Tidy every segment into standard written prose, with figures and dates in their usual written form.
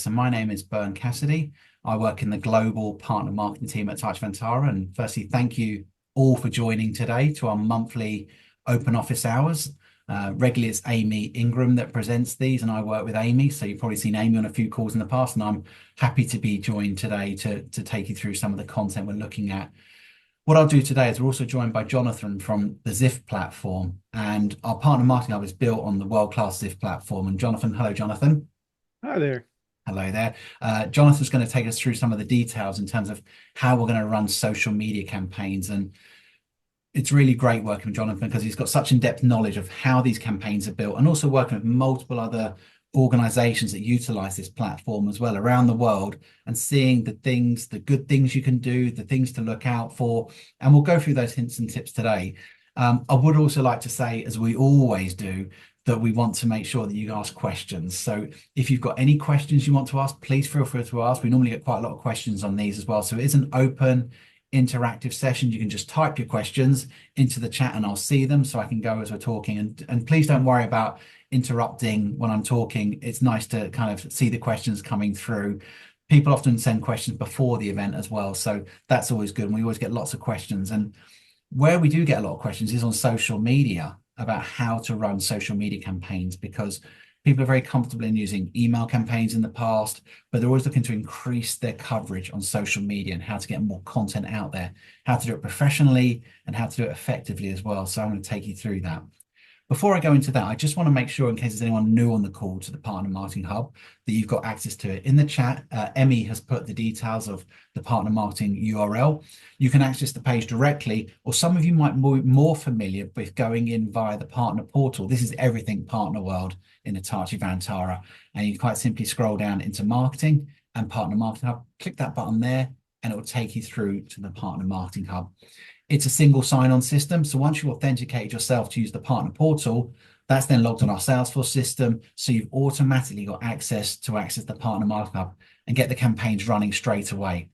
So my name is Bern Cassidy. I work in the global partner marketing team at Touch Vantara. And firstly, thank you all for joining today to our monthly open office hours. Regularly, it's Amy Ingram that presents these, and I work with Amy. So you've probably seen Amy on a few calls in the past, and I'm happy to be joined today to take you through some of the content we're looking at. What I'll do today is we're also joined by Jonathan from the Ziff platform, and our partner marketing hub is built on the world-class Ziff platform. And Jonathan, hello, Jonathan. Hi there. Hello there. Jonathan's going to take us through some of the details in terms of how we're going to run social media campaigns. And it's really great working with Jonathan because he's got such in-depth knowledge of how these campaigns are built and also working with multiple other organizations that utilize this platform as well around the world and seeing the things, the good things you can do, the things to look out for. And we'll go through those hints and tips today. I would also like to say, as we always do, that we want to make sure that you ask questions. So if you've got any questions you want to ask, please feel free to ask. We normally get quite a lot of questions on these as well. So it is an open, interactive session. You can just type your questions into the chat and I'll see them so I can go as we're talking. And please don't worry about interrupting when I'm talking. It's nice to kind of see the questions coming through. People often send questions before the event as well. So that's always good. And we always get lots of questions. And where we do get a lot of questions is on social media about how to run social media campaigns, because people are very comfortable in using email campaigns in the past, but they're always looking to increase their coverage on social media and how to get more content out there, how to do it professionally and how to do it effectively as well. So I'm going to take you through that. Before I go into that, I just want to make sure, in case there's anyone new on the call to the Partner Marketing Hub, that you've got access to it. In the chat, Emmy has put the details of the Partner Marketing URL. You can access the page directly, or some of you might be more familiar with going in via the Partner Portal. This is everything Partner World in Hitachi Vantara. And you quite simply scroll down into Marketing and Partner Marketing Hub. Click that button there, and it will take you through to the Partner Marketing Hub. It's a single sign-on system. So once you authenticate yourself to use the partner portal, that's then logged on our Salesforce system. So you've automatically got access the partner marketing hub and get the campaigns running straight away.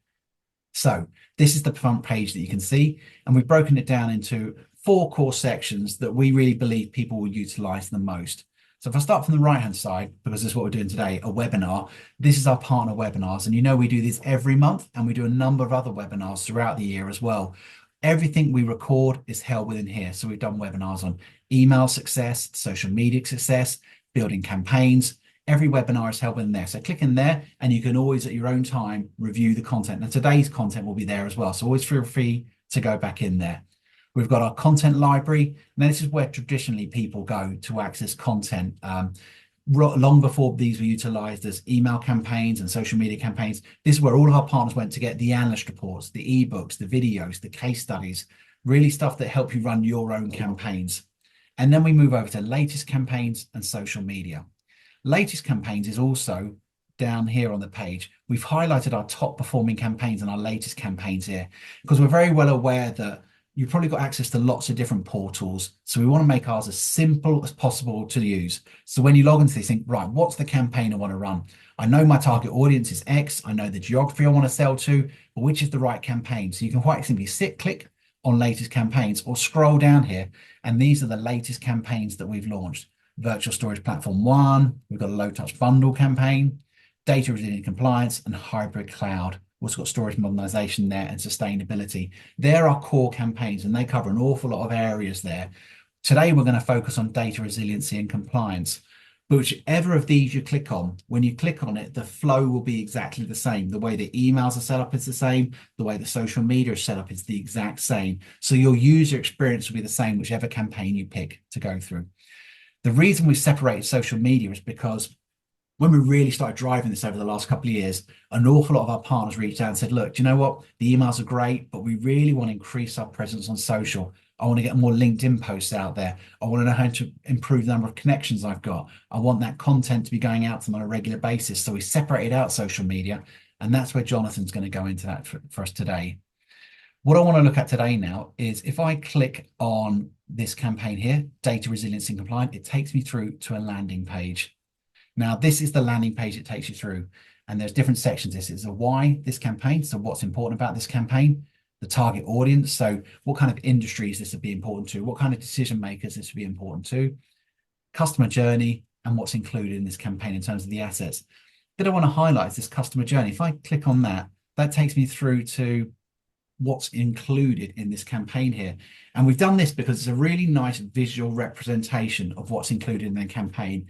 So this is the front page that you can see. And we've broken it down into 4 core sections that we really believe people will utilize the most. So if I start from the right-hand side, because this is what we're doing today, a webinar, this is our partner webinars. And you know we do this every month, and we do a number of other webinars throughout the year as well. Everything we record is held within here. So we've done webinars on email success, social media success, building campaigns. Every webinar is held within there. So click in there and you can always at your own time review the content. And today's content will be there as well. So always feel free to go back in there. We've got our content library. Now this is where traditionally people go to access content. Long before these were utilized as email campaigns and social media campaigns, this is where all of our partners went to get the analyst reports, the ebooks, the videos, the case studies, really stuff that help you run your own campaigns. And then we move over to latest campaigns and social media. Latest campaigns is also down here on the page. We've highlighted our top performing campaigns and our latest campaigns here because we're very well aware that you've probably got access to lots of different portals. So we want to make ours as simple as possible to use. So when you log into this, think, right, what's the campaign I want to run? I know my target audience is X. I know the geography I want to sell to, but which is the right campaign? So you can quite simply click on latest campaigns or scroll down here. And these are the latest campaigns that we've launched. Virtual Storage Platform 1, we've got a low touch bundle campaign, data resilient compliance, and hybrid cloud. We've also got storage modernization there and sustainability. They're our core campaigns and they cover an awful lot of areas there. Today, we're going to focus on data resiliency and compliance. But whichever of these you click on, when you click on it, the flow will be exactly the same. The way the emails are set up is the same. The way the social media is set up is the exact same. So your user experience will be the same, whichever campaign you pick to go through. The reason we separated social media is because when we really started driving this over the last couple of years, an awful lot of our partners reached out and said, look, do you know what? The emails are great, but we really want to increase our presence on social. I want to get more LinkedIn posts out there. I want to know how to improve the number of connections I've got. I want that content to be going out to them on a regular basis. So we separated out social media, and that's where Jonathan's going to go into that for us today. What I want to look at today now is if I click on this campaign here, data resilience and compliance, it takes me through to a landing page. Now, this is the landing page it takes you through, and there's different sections. This is a why this campaign, so what's important about this campaign, the target audience, so what kind of industries this would be important to, what kind of decision makers this would be important to, customer journey, and what's included in this campaign in terms of the assets. that I want to highlight is this customer journey. If I click on that, that takes me through to what's included in this campaign here. And we've done this because it's a really nice visual representation of what's included in the campaign.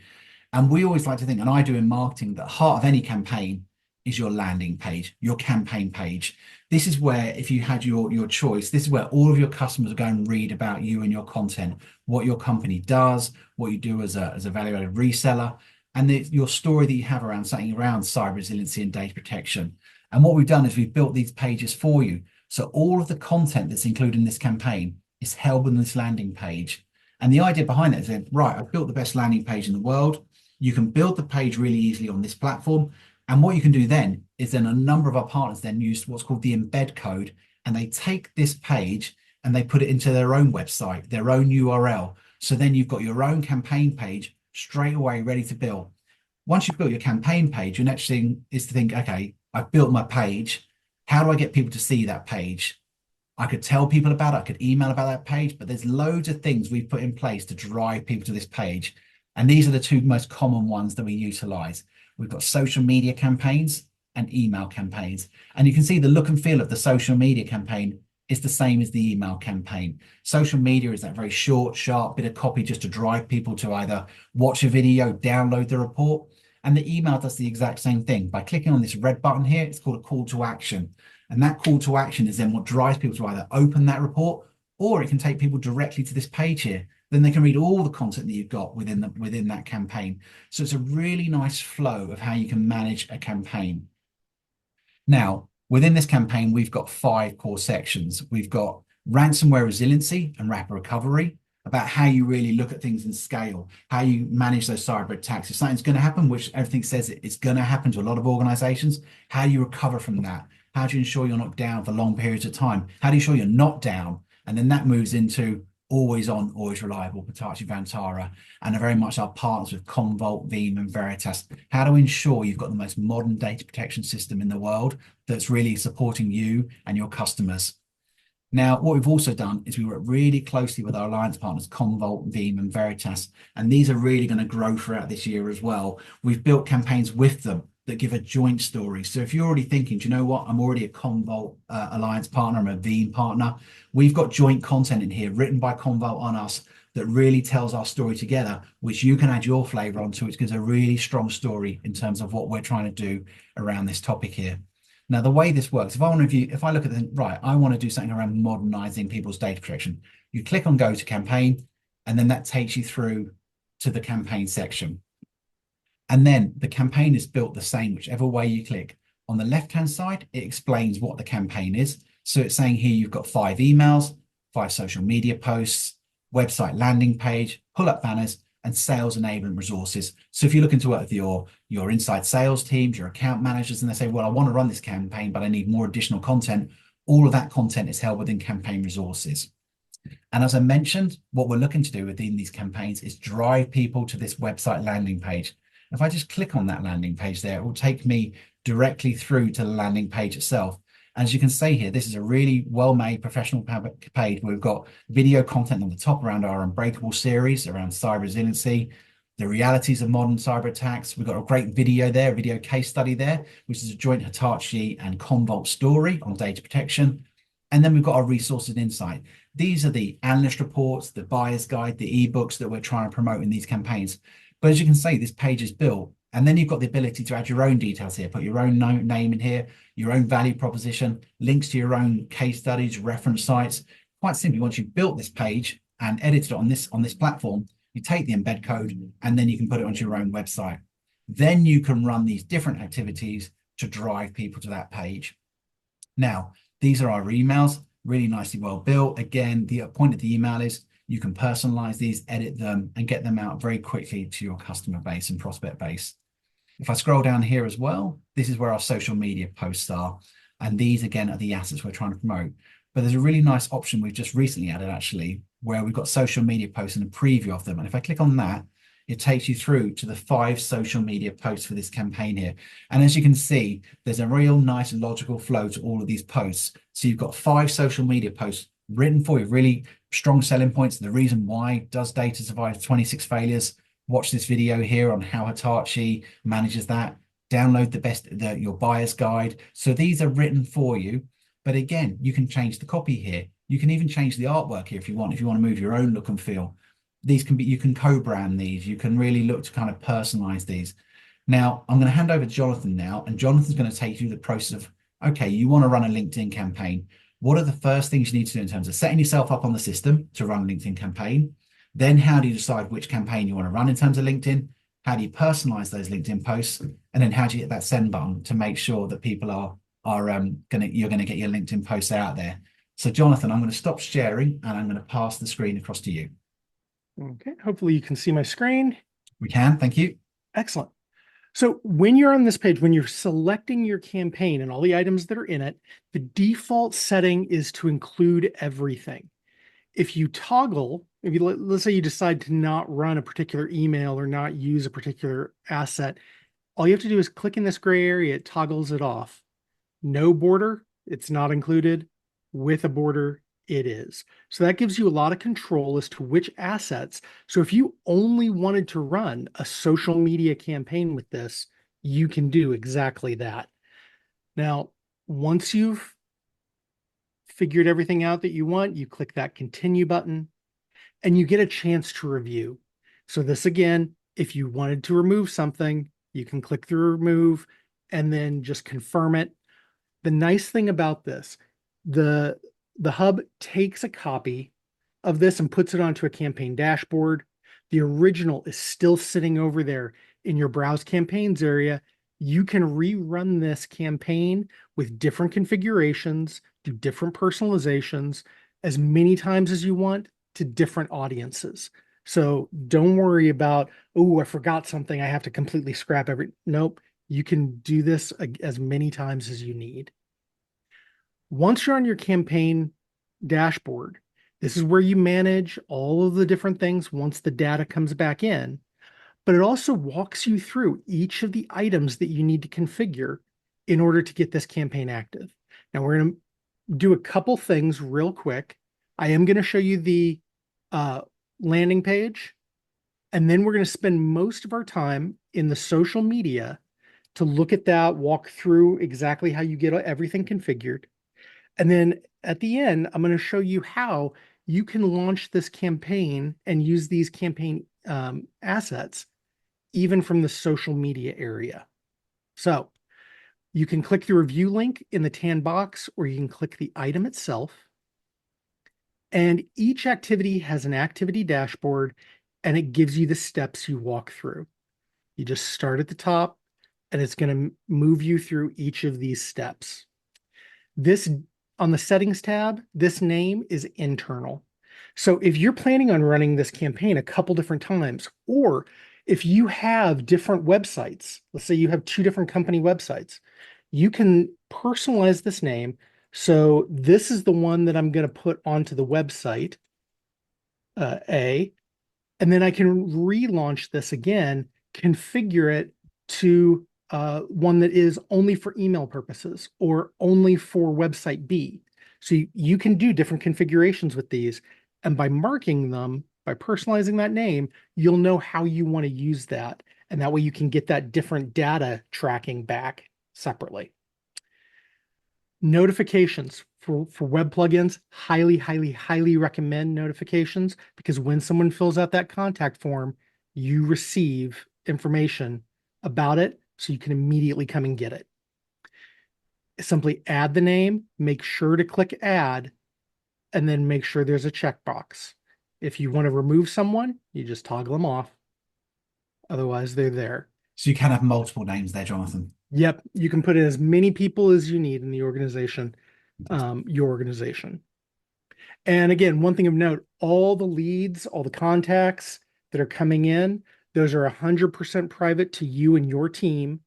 And we always like to think, and I do in marketing, that the heart of any campaign is your landing page, your campaign page. This is where, if you had your choice, this is where all of your customers go and read about you and your content, what your company does, what you do as a value-added reseller, and your story that you have around something around cyber resiliency and data protection. And what we've done is we've built these pages for you. So all of the content that's included in this campaign is held within this landing page. And the idea behind that is that, right, I've built the best landing page in the world. You can build the page really easily on this platform. And what you can do then is then a number of our partners then use what's called the embed code, and they take this page and they put it into their own website, their own URL. So then you've got your own campaign page straight away ready to build. Once you've built your campaign page, your next thing is to think, okay, I've built my page. How do I get people to see that page? I could tell people about it, I could email about that page, but there's loads of things we've put in place to drive people to this page. And these are the two most common ones that we utilize. We've got social media campaigns and email campaigns. And you can see the look and feel of the social media campaign is the same as the email campaign. Social media is that very short, sharp bit of copy just to drive people to either watch a video, download the report. And the email does the exact same thing. By clicking on this red button here, it's called a call to action. And that call to action is then what drives people to either open that report, or it can take people directly to this page here. Then they can read all the content that you've got within that campaign. So it's a really nice flow of how you can manage a campaign. Now, within this campaign, we've got 5 core sections. We've got ransomware resiliency and rapid recovery, about how you really look at things in scale, how you manage those cyber attacks. If something's going to happen, which everything says it's going to happen to a lot of organizations, how do you recover from that? How do you ensure you're not down for long periods of time? How do you ensure you're not down? And then that moves into always on, always reliable, Hitachi Vantara, and are very much our partners with Commvault, Veeam, and Veritas. How to ensure you've got the most modern data protection system in the world that's really supporting you and your customers. Now, what we've also done is we work really closely with our alliance partners, Commvault, Veeam, and Veritas, and these are really going to grow throughout this year as well. We've built campaigns with them that give a joint story. So if you're already thinking, do you know what, I'm already a Commvault alliance partner, I'm a Veeam partner, we've got joint content in here written by Commvault on us that really tells our story together, which you can add your flavor onto, which gives a really strong story in terms of what we're trying to do around this topic here. Now, the way this works, if I look at the, right, I want to do something around modernizing people's data protection, you click on go to campaign, and then that takes you through to the campaign section. And then the campaign is built the same, whichever way you click. On the left-hand side, it explains what the campaign is. So it's saying here you've got 5 emails, 5 social media posts, website landing page, pull-up banners, and sales enablement resources. So if you're looking to work with your inside sales teams, your account managers, and they say, well, I want to run this campaign, but I need more additional content, all of that content is held within campaign resources. And as I mentioned, what we're looking to do within these campaigns is drive people to this website landing page. If I just click on that landing page there, it will take me directly through to the landing page itself. As you can see here, this is a really well-made professional page where we've got video content on the top around our Unbreakable series, around cyber resiliency, the realities of modern cyber attacks. We've got a great video there, a video case study there, which is a joint Hitachi and Commvault story on data protection. And then we've got our resources and insight. These are the analyst reports, the buyer's guide, the ebooks that we're trying to promote in these campaigns. But as you can see, this page is built. And then you've got the ability to add your own details here, put your own name in here, your own value proposition, links to your own case studies, reference sites. Quite simply, once you've built this page and edited it on this platform, you take the embed code and then you can put it onto your own website. Then you can run these different activities to drive people to that page. Now, these are our emails, really nicely well built. Again, the point of the email is you can personalize these, edit them, and get them out very quickly to your customer base and prospect base. If I scroll down here as well, this is where our social media posts are. And these, again, are the assets we're trying to promote. But there's a really nice option we've just recently added, actually, where we've got social media posts and a preview of them. And if I click on that, it takes you through to the 5 social media posts for this campaign here. And as you can see, there's a real nice logical flow to all of these posts. So you've got 5 social media posts written for you, really strong selling points. The reason why does data survive 26 failures? Watch this video here on how Hitachi manages that. download your buyer's guide. So these are written for you. But again, you can change the copy here. You can even change the artwork here if you want. If you want to move your own look and feel, you can co-brand these. You can really look to kind of personalize these. Now, I'm going to hand over to Jonathan now, and Jonathan's going to take you through the process of, okay, you want to run a LinkedIn campaign. What are the first things you need to do in terms of setting yourself up on the system to run a LinkedIn campaign? Then how do you decide which campaign you want to run in terms of LinkedIn? How do you personalize those LinkedIn posts? And then how do you hit that send button to make sure that people you're going to get your LinkedIn posts out there? So Jonathan, I'm going to stop sharing and I'm going to pass the screen across to you. Okay, hopefully you can see my screen. We can, thank you. Excellent. So when you're on this page, when you're selecting your campaign and all the items that are in it, the default setting is to include everything. If you toggle, let's say you decide to not run a particular email or not use a particular asset, all you have to do is click in this gray area, it toggles it off. No border, it's not included. With a border, it is. So that gives you a lot of control as to which assets. So if you only wanted to run a social media campaign with this, you can do exactly that. Now, once you've figured everything out that you want, you click that continue button and you get a chance to review. So this again, if you wanted to remove something, you can click through remove and then just confirm it. The nice thing about this, the hub takes a copy of this and puts it onto a campaign dashboard. The original is still sitting over there in your browse campaigns area. You can rerun this campaign with different configurations, do different personalizations as many times as you want to different audiences. So don't worry about, oh, I forgot something, I have to completely scrap nope. You can do this as many times as you need. Once you're on your campaign dashboard, this is where you manage all of the different things once the data comes back in, but it also walks you through each of the items that you need to configure in order to get this campaign active. Now we're going to do a couple things real quick. I am going to show you the landing page, and then we're going to spend most of our time in the social media to look at that, walk through exactly how you get everything configured. And then at the end, I'm going to show you how you can launch this campaign and use these campaign assets even from the social media area. So you can click the review link in the tan box, or you can click the item itself. And each activity has an activity dashboard, and it gives you the steps you walk through. You just start at the top, and it's going to move you through each of these steps. This, on the settings tab, this name is internal. So if you're planning on running this campaign a couple different times, or if you have different websites, let's say you have two different company websites, you can personalize this name. So this is the one that I'm going to put onto the website, A, and then I can relaunch this again, configure it to one that is only for email purposes or only for website B. So you can do different configurations with these. And by marking them, by personalizing that name, you'll know how you want to use that. And that way you can get that different data tracking back separately. Notifications for web plugins, highly recommend notifications, because when someone fills out that contact form, you receive information about it so you can immediately come and get it. Simply add the name, make sure to click add, and then make sure there's a checkbox. If you want to remove someone, you just toggle them off. Otherwise, they're there. So you can have multiple names there, Jonathan. Yep, you can put in as many people as you need in the organization, your organization. And again, one thing of note, all the leads, all the contacts that are coming in, those are 100% private to you and your team.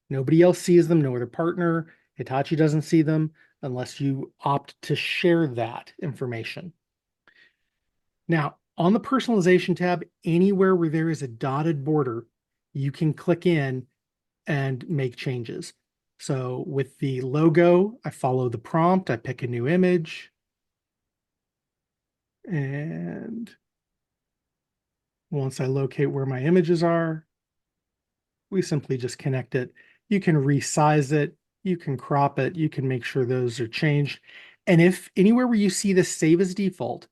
Nobody else sees them, no other partner. Hitachi doesn't see them unless you opt to share that information. Now, on the personalization tab, anywhere where there is a dotted border, you can click in and make changes. So with the logo, I follow the prompt, I pick a new image, and once I locate where my images are, we simply just connect it. You can resize it, you can crop it, you can make sure those are changed. And if anywhere where you see this save as default,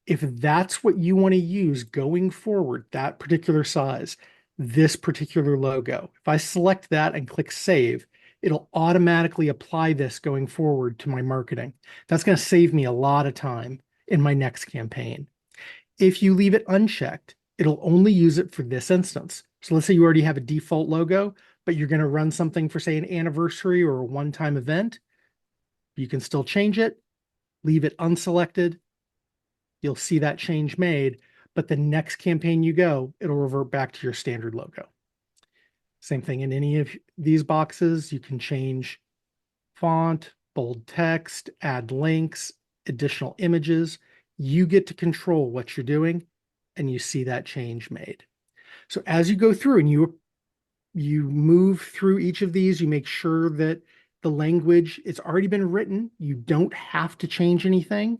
if that's what you want to use going forward, that particular size, this particular logo, if I select that and click save, it'll automatically apply this going forward to my marketing. That's going to save me a lot of time in my next campaign. If you leave it unchecked, it'll only use it for this instance. So let's say you already have a default logo, but you're going to run something for, say, an anniversary or a one-time event. You can still change it, leave it unselected. You'll see that change made, but the next campaign you go, it'll revert back to your standard logo. Same thing in any of these boxes. You can change font, bold text, add links, additional images. You get to control what you're doing, and you see that change made. So as you go through and you move through each of these, you make sure that the language, it's already been written. You don't have to change anything,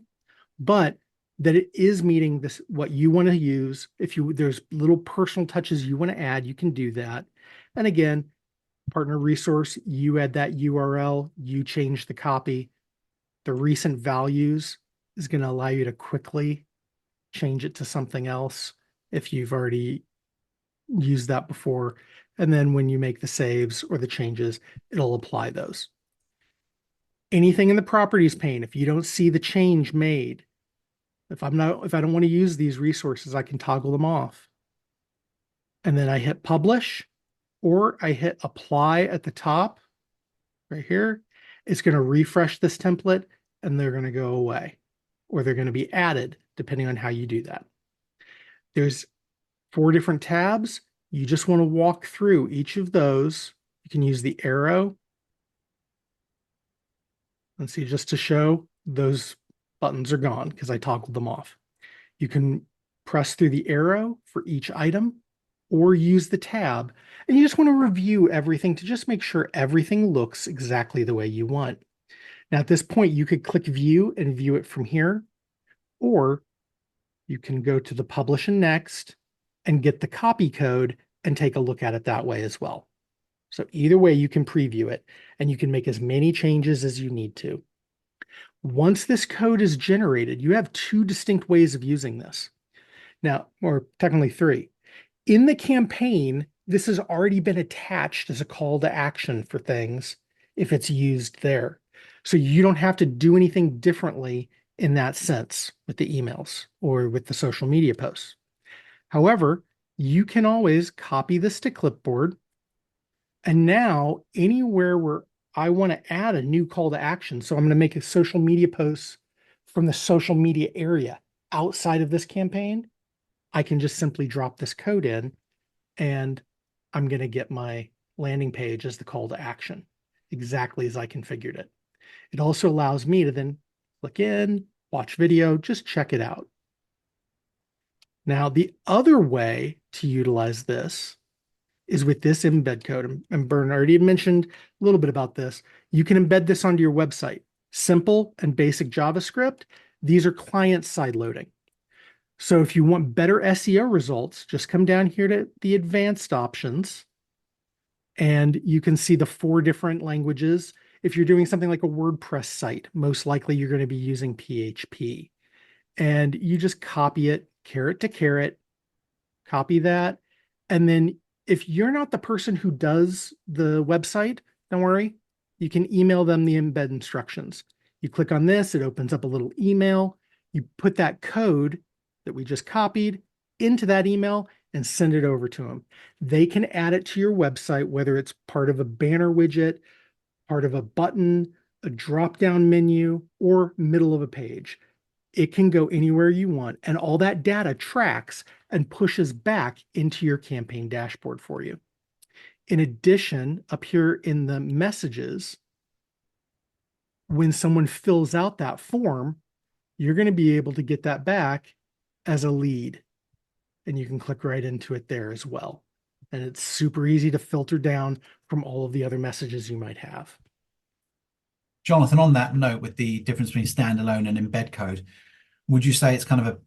but that it is meeting this what you want to use. If there's little personal touches you want to add, you can do that. And again, partner resource, you add that URL, you change the copy. The recent values is going to allow you to quickly change it to something else if you've already used that before. And then when you make the saves or the changes, it'll apply those. Anything in the properties pane, if you don't see the change made, if I don't want to use these resources, I can toggle them off. And then I hit publish, or I hit apply at the top right here. It's going to refresh this template and they're going to go away, or they're going to be added depending on how you do that. There's 4 different tabs. You just want to walk through each of those. You can use the arrow. Let's see, just to show those buttons are gone because I toggled them off. You can press through the arrow for each item or use the tab. And you just want to review everything to just make sure everything looks exactly the way you want. Now, at this point, you could click view and view it from here, or you can go to the publish and next and get the copy code and take a look at it that way as well. So either way, you can preview it and you can make as many changes as you need to. Once this code is generated, you have 2 distinct ways of using this. Now, or technically 3. In the campaign, this has already been attached as a call to action for things if it's used there. So you don't have to do anything differently in that sense with the emails or with the social media posts. However, you can always copy this to clipboard. And now anywhere where I want to add a new call to action, so I'm going to make a social media post from the social media area outside of this campaign, I can just simply drop this code in and I'm going to get my landing page as the call to action, exactly as I configured it. It also allows me to then click in, watch video, just check it out. Now, the other way to utilize this is with this embed code. And Bern already mentioned a little bit about this. You can embed this onto your website. Simple and basic JavaScript. These are client-side loading. So if you want better SEO results, just come down here to the advanced options and you can see the 4 different languages. If you're doing something like a WordPress site, most likely you're going to be using PHP. And you just copy it, caret to caret, copy that. And then if you're not the person who does the website, don't worry, you can email them the embed instructions. You click on this, it opens up a little email. You put that code that we just copied into that email and send it over to them. They can add it to your website, whether it's part of a banner widget, part of a button, a drop-down menu, or middle of a page. It can go anywhere you want, and all that data tracks and pushes back into your campaign dashboard for you. In addition, up here in the messages, when someone fills out that form, you're going to be able to get that back as a lead, and you can click right into it there as well. And it's super easy to filter down from all of the other messages you might have. Jonathan, on that note, with the difference between standalone and embed code, would you say it's kind of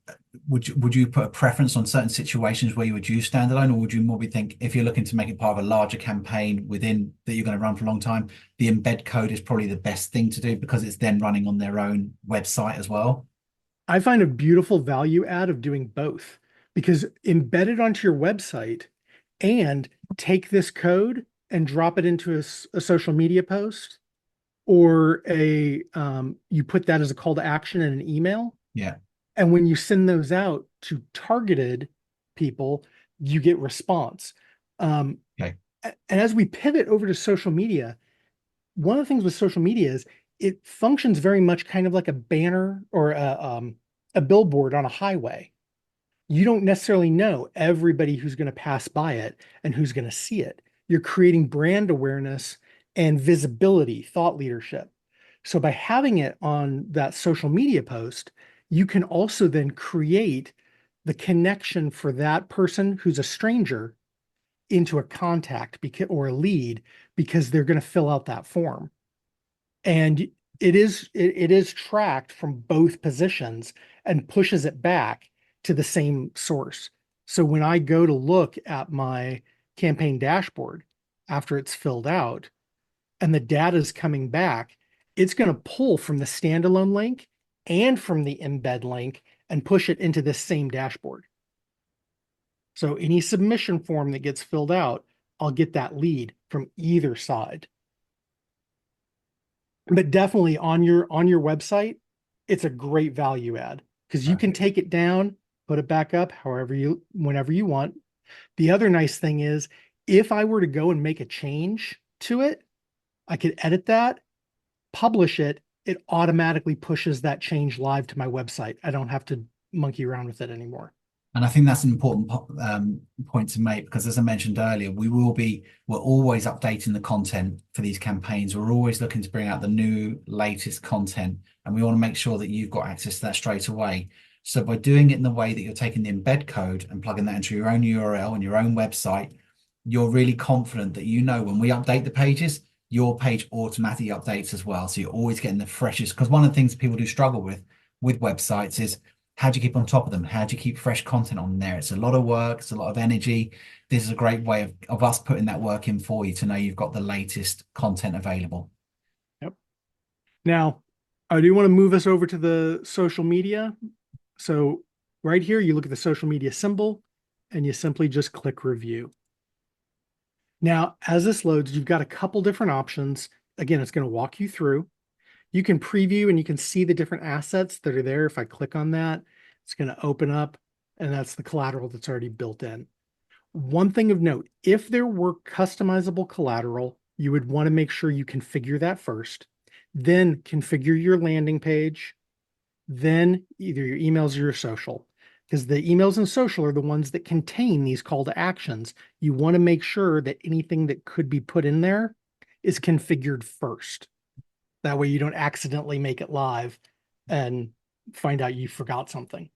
would you put a preference on certain situations where you would use standalone, or would you more be think if you're looking to make it part of a larger campaign within that you're going to run for a long time, the embed code is probably the best thing to do because it's then running on their own website as well? I find a beautiful value add of doing both because embed it onto your website and take this code and drop it into a social media post or you put that as a call to action in an email. Yeah. And when you send those out to targeted people, you get response. Um, Okay. and as we pivot over to social media, one of the things with social media is it functions very much kind of like a banner or a billboard on a highway. You don't necessarily know everybody who's going to pass by it and who's going to see it. You're creating brand awareness and visibility, thought leadership. So by having it on that social media post, you can also then create the connection for that person who's a stranger into a contact or a lead because they're going to fill out that form. And it is tracked from both positions and pushes it back to the same source. So when I go to look at my campaign dashboard after it's filled out and the data is coming back, it's going to pull from the standalone link and from the embed link and push it into this same dashboard. So any submission form that gets filled out, I'll get that lead from either side. But definitely on your website, it's a great value add because you can Perfect. take it down, put it back up whenever you want. The other nice thing is if I were to go and make a change to it, I could edit that, publish it, it automatically pushes that change live to my website. I don't have to monkey around with it anymore. And I think that's an important point to make because, as I mentioned earlier, we're always updating the content for these campaigns. We're always looking to bring out the new, latest content, and we want to make sure that you've got access to that straight away. So by doing it in the way that you're taking the embed code and plugging that into your own URL and your own website, you're really confident that you know when we update the pages, your page automatically updates as well. So you're always getting the freshest. Because one of the things people do struggle with websites is how do you keep on top of them? How do you keep fresh content on there? It's a lot of work, it's a lot of energy. This is a great way of us putting that work in for you to know you've got the latest content available. Yep. Now, I do want to move us over to the social media. So right here, you look at the social media symbol and you simply just click review. Now, as this loads, you've got a couple different options. Again, it's going to walk you through. You can preview and you can see the different assets that are there. If I click on that, it's going to open up and that's the collateral that's already built in. One thing of note, if there were customizable collateral, you would want to make sure you configure that first, then configure your landing page, then either your emails or your social. Because the emails and social are the ones that contain these call to actions. You want to make sure that anything that could be put in there is configured first. That way you don't accidentally make it live and find out you forgot something.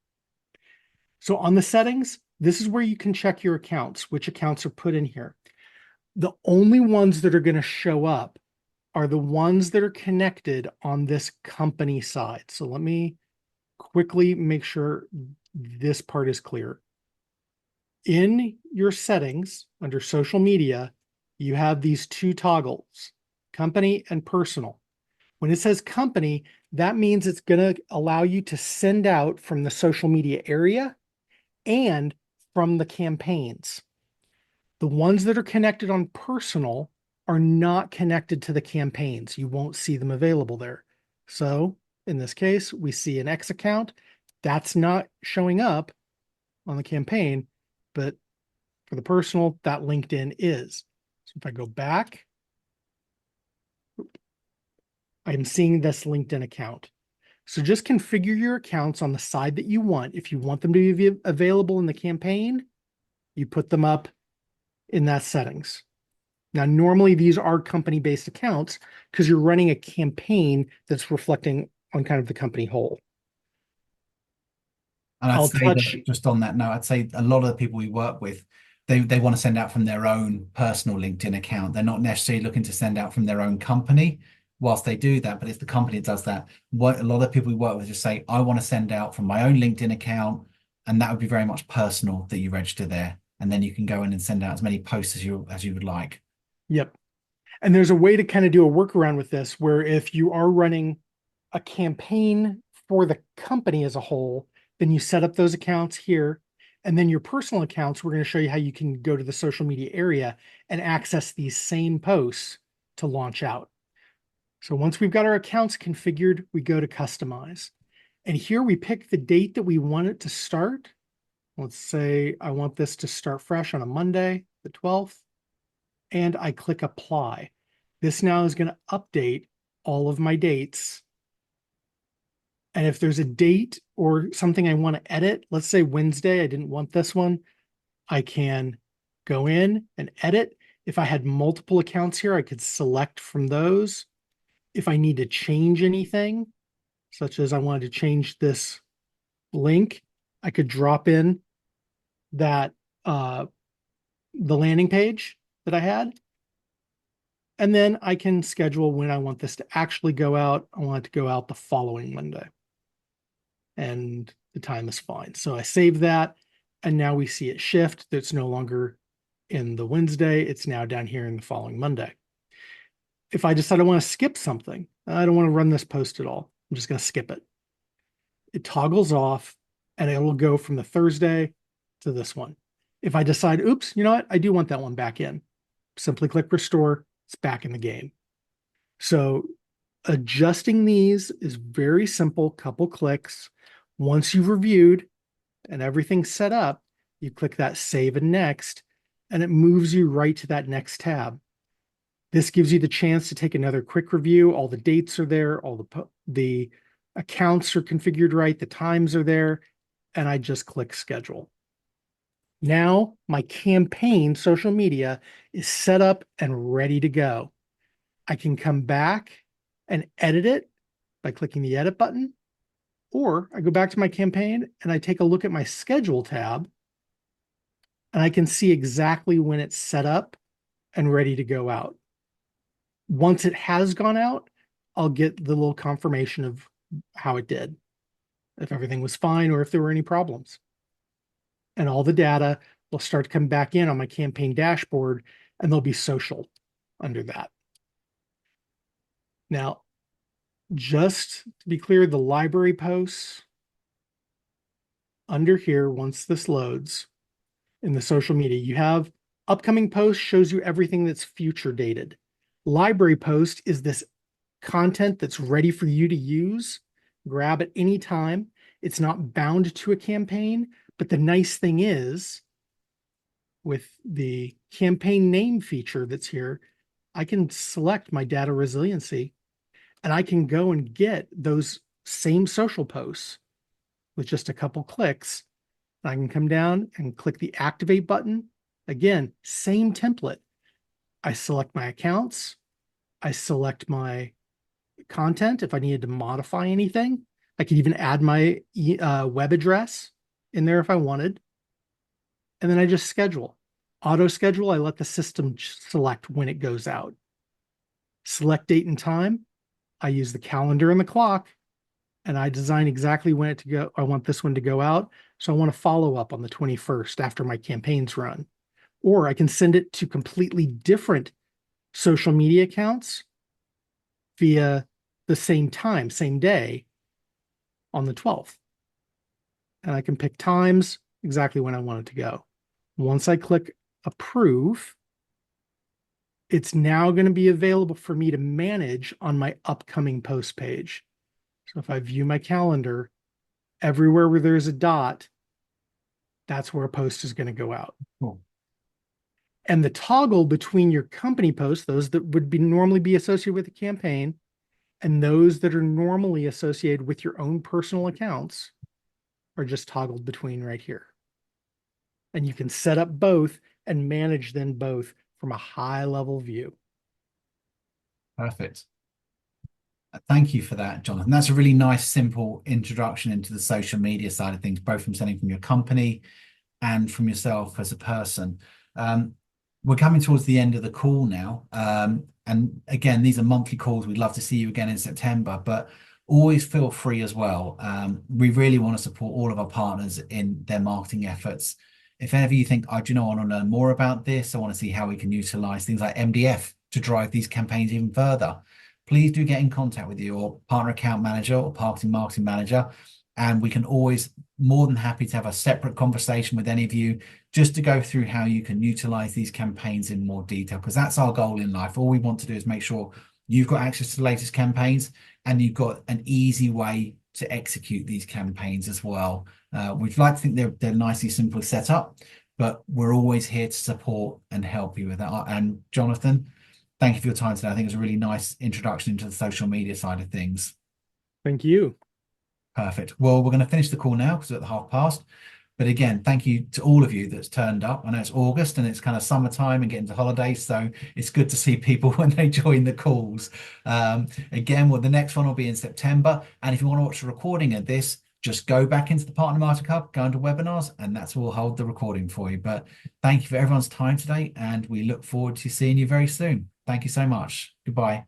So on the settings, this is where you can check your accounts, which accounts are put in here. The only ones that are going to show up are the ones that are connected on this company side. So let me quickly make sure this part is clear. In your settings under social media, you have these two toggles, company and personal. When it says company, that means it's going to allow you to send out from the social media area and from the campaigns. The ones that are connected on personal are not connected to the campaigns. You won't see them available there. So in this case, we see an X account. That's not showing up on the campaign, but for the personal, that LinkedIn is. So if I go back, I'm seeing this LinkedIn account. So just configure your accounts on the side that you want. If you want them to be available in the campaign, you put them up in that settings. Now, normally these are company-based accounts because you're running a campaign that's reflecting on kind of the company whole. And I'd I'll say touch, that just on that note, I'd say a lot of the people we work with, they want to send out from their own personal LinkedIn account. They're not necessarily looking to send out from their own company whilst they do that, but it's the company that does that. What a lot of people we work with just say, I want to send out from my own LinkedIn account. and that would be very much personal that you register there. And then you can go in and send out as many posts as you would like. Yep. And there's a way to kind of do a workaround with this where if you are running a campaign for the company as a whole, then you set up those accounts here. And then your personal accounts, we're going to show you how you can go to the social media area and access these same posts to launch out. So once we've got our accounts configured, we go to customize. And here we pick the date that we want it to start. Let's say I want this to start fresh on a Monday, the 12th, and I click apply. This now is going to update all of my dates. And if there's a date or something I want to edit, let's say Wednesday, I didn't want this one, I can go in and edit. If I had multiple accounts here, I could select from those. If I need to change anything, such as I wanted to change this link, I could drop in that the landing page that I had. And then I can schedule when I want this to actually go out. I want it to go out the following Monday. And the time is fine. So I save that. And now we see it shift. It's no longer in the Wednesday. It's now down here in the following Monday. If I decide I want to skip something, I don't want to run this post at all. I'm just going to skip it. It toggles off and it will go from the Thursday to this one. If I decide, oops, you know what? I do want that one back in. Simply click restore. It's back in the game. So adjusting these is very simple, couple clicks. Once you've reviewed and everything's set up, you click that save and next, and it moves you right to that next tab. This gives you the chance to take another quick review. All the dates are there, all the accounts are configured right, the times are there, and I just click schedule. Now my campaign social media is set up and ready to go. I can come back and edit it by clicking the edit button, or I go back to my campaign and I take a look at my schedule tab and I can see exactly when it's set up and ready to go out. Once it has gone out, I'll get the little confirmation of how it did, if everything was fine or if there were any problems. And all the data will start to come back in on my campaign dashboard, and there'll be social under that. Now, just to be clear, the library posts under here, once this loads in the social media, you have upcoming posts shows you everything that's future dated. Library post is this content that's ready for you to use, grab at any time. It's not bound to a campaign, but the nice thing is with the campaign name feature that's here, I can select my data resiliency and I can go and get those same social posts with just a couple clicks. I can come down and click the activate button. Again, same template. I select my accounts. I select my content if I needed to modify anything. I could even add my web address in there if I wanted. And then I just schedule. Auto schedule, I let the system select when it goes out. Select date and time. I use the calendar and the clock, and I design exactly when it to go. I want this one to go out. So I want to follow up on the 21st after my campaign's run. Or I can send it to completely different social media accounts via the same time, same day on the 12th. And I can pick times exactly when I want it to go. Once I click approve, it's now going to be available for me to manage on my upcoming post page. So if I view my calendar, everywhere where there's a dot, that's where a post is going to go out. Cool. And the toggle between your company posts, those that would be normally be associated with a campaign, and those that are normally associated with your own personal accounts are just toggled between right here. And you can set up both and manage them both from a high level view. Perfect. Thank you for that, Jonathan. That's a really nice, simple introduction into the social media side of things, both from sending from your company and from yourself as a person. We're coming towards the end of the call now. And again, these are monthly calls. We'd love to see you again in September. But always feel free as well. We really want to support all of our partners in their marketing efforts. If ever you think, oh, do you know, I want to learn more about this, I want to see how we can utilize things like MDF to drive these campaigns even further, please do get in contact with your partner account manager or marketing manager. And we can always more than happy to have a separate conversation with any of you just to go through how you can utilize these campaigns in more detail, because that's our goal in life. All we want to do is make sure you've got access to the latest campaigns and you've got an easy way to execute these campaigns as well. We'd like to think they're nicely simply set up, but we're always here to support and help you with that. And Jonathan, thank you for your time today. I think it was a really nice introduction into the social media side of things. Thank you. Perfect. Well, we're going to finish the call now because we're at the 1:30. But again, thank you to all of you that's turned up. I know it's August and it's kind of summertime and getting to holidays, so it's good to see people when they join the calls. Again, well, the next one will be in September. And if you want to watch a recording of this, just go back into the Partner Marketing Hub, go into webinars, and that's where we'll hold the recording for you. But thank you for everyone's time today, and we look forward to seeing you very soon. Thank you so much. Goodbye.